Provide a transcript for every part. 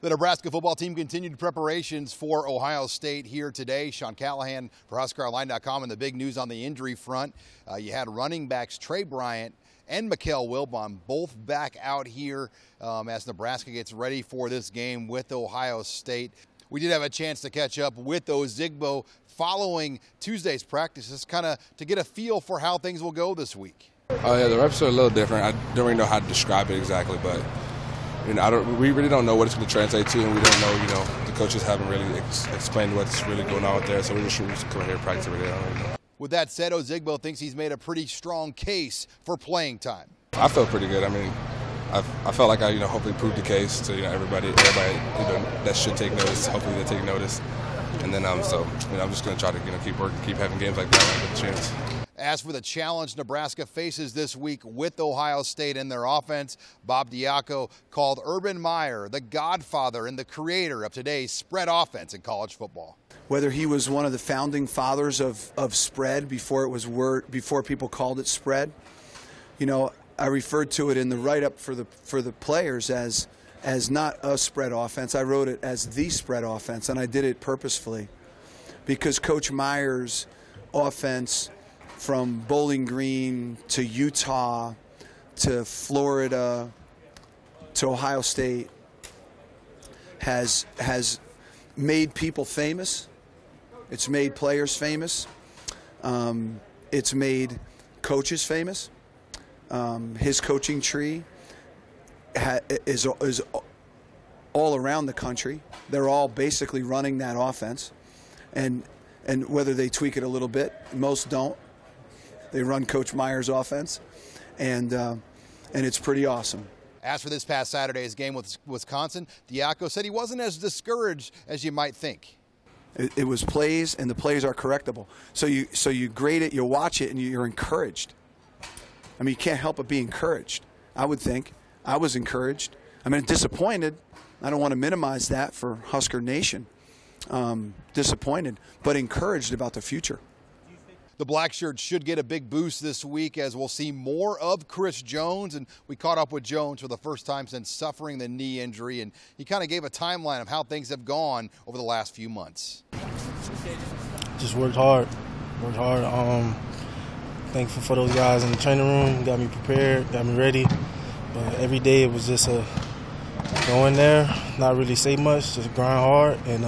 The Nebraska football team continued preparations for Ohio State here today. Sean Callahan for HuskerOnline.com, and the big news on the injury front. You had running backs Trey Bryant and Mikael Wilbon both back out here as Nebraska gets ready for this game with Ohio State. We did have a chance to catch up with Ozigbo following Tuesday's practices, kind of to get a feel for how things will go this week. Oh yeah, the reps are a little different. I don't really know how to describe it exactly, but we really don't know what it's going to translate to, and we don't know, the coaches haven't really explained what's really going on out there, so we're just coming here to practice every day. I don't really know. With that said, Ozigbo thinks he's made a pretty strong case for playing time. I felt pretty good. I mean, I felt like I, hopefully proved the case to everybody that should take notice. Hopefully they take notice, and then I'm just going to try to keep working, keep having games like that when I get a chance. As for the challenge Nebraska faces this week with Ohio State in their offense, Bob Diaco called Urban Meyer the godfather and the creator of today's spread offense in college football. Whether he was one of the founding fathers of spread before people called it spread, I referred to it in the write-up for the players as not a spread offense. I wrote it as the spread offense, and I did it purposefully because Coach Meyer's offense, from Bowling Green to Utah to Florida to Ohio State, has made people famous. It's made players famous. It's made coaches famous. His coaching tree is all around the country. They're all basically running that offense, and whether they tweak it a little bit, most don't. They run Coach Meyer's offense, and it's pretty awesome. As for this past Saturday's game with Wisconsin, Diaco said he wasn't as discouraged as you might think. It was plays, and the plays are correctable. So you grade it, you watch it, and you're encouraged. I mean, you can't help but be encouraged, I would think. I was encouraged. I mean, disappointed. I don't want to minimize that for Husker Nation. Disappointed, but encouraged about the future. The black shirts should get a big boost this week as we'll see more of Chris Jones, and we caught up with Jones for the first time since suffering the knee injury, and he kind of gave a timeline of how things have gone over the last few months. Just worked hard. Thankful for those guys in the training room, got me prepared, got me ready, but every day it was just go in there, not really say much, just grind hard, and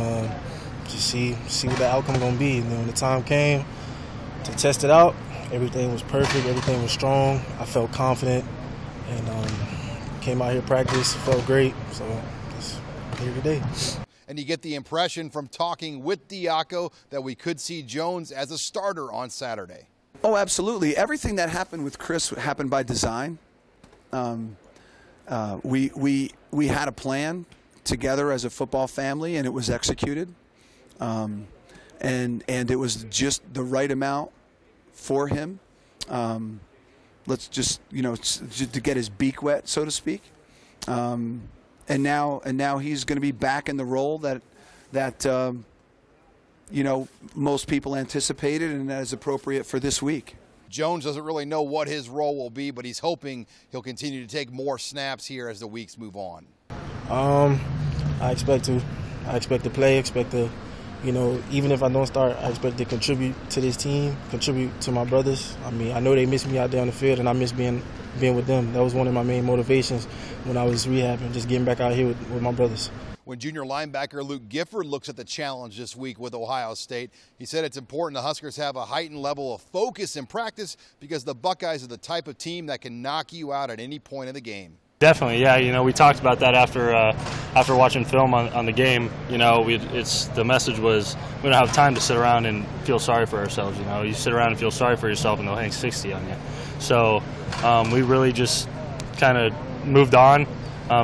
just see what the outcome going to be. And then when the time came to test it out, everything was perfect, everything was strong. I felt confident, and came out here to practice, felt great, so just here today. And you get the impression from talking with Diaco that we could see Jones as a starter on Saturday. Oh, absolutely. Everything that happened with Chris happened by design. We had a plan together as a football family, and it was executed. And it was just the right amount for him. Let's just to get his beak wet, so to speak. And now he's going to be back in the role that most people anticipated, and that is appropriate for this week. Jones doesn't really know what his role will be, but he's hoping he'll continue to take more snaps here as the weeks move on. I expect to play, even if I don't start, I expect to contribute to this team, contribute to my brothers. I mean, I know they miss me out there on the field, and I miss being with them. That was one of my main motivations when I was rehabbing, just getting back out here with my brothers. When junior linebacker Luke Gifford looks at the challenge this week with Ohio State, he said it's important the Huskers have a heightened level of focus in practice because the Buckeyes are the type of team that can knock you out at any point in the game. Definitely, yeah. We talked about that after watching film on the game. The message was we don't have time to sit around and feel sorry for ourselves. You sit around and feel sorry for yourself, and they'll hang 60 on you. So we really just kind of moved on.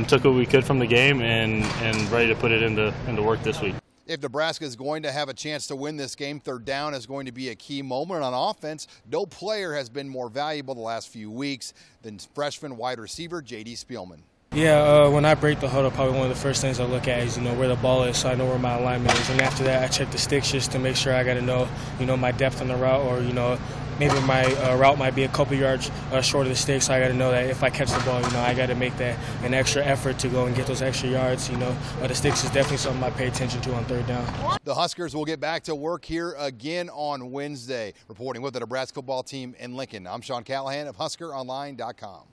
Took what we could from the game and ready to put it into work this week. If Nebraska is going to have a chance to win this game, third down is going to be a key moment on offense. No player has been more valuable the last few weeks than freshman wide receiver J.D. Spielman. Yeah, when I break the huddle, probably one of the first things I look at is, where the ball is, so I know where my alignment is. And after that, I check the sticks just to make sure I got to know, my depth on the route, or, maybe my route might be a couple yards short of the stick. So I got to know that if I catch the ball, I got to make that an extra effort to go and get those extra yards. The sticks is definitely something I pay attention to on third down. The Huskers will get back to work here again on Wednesday. Reporting with the Nebraska football team in Lincoln, I'm Sean Callahan of HuskerOnline.com.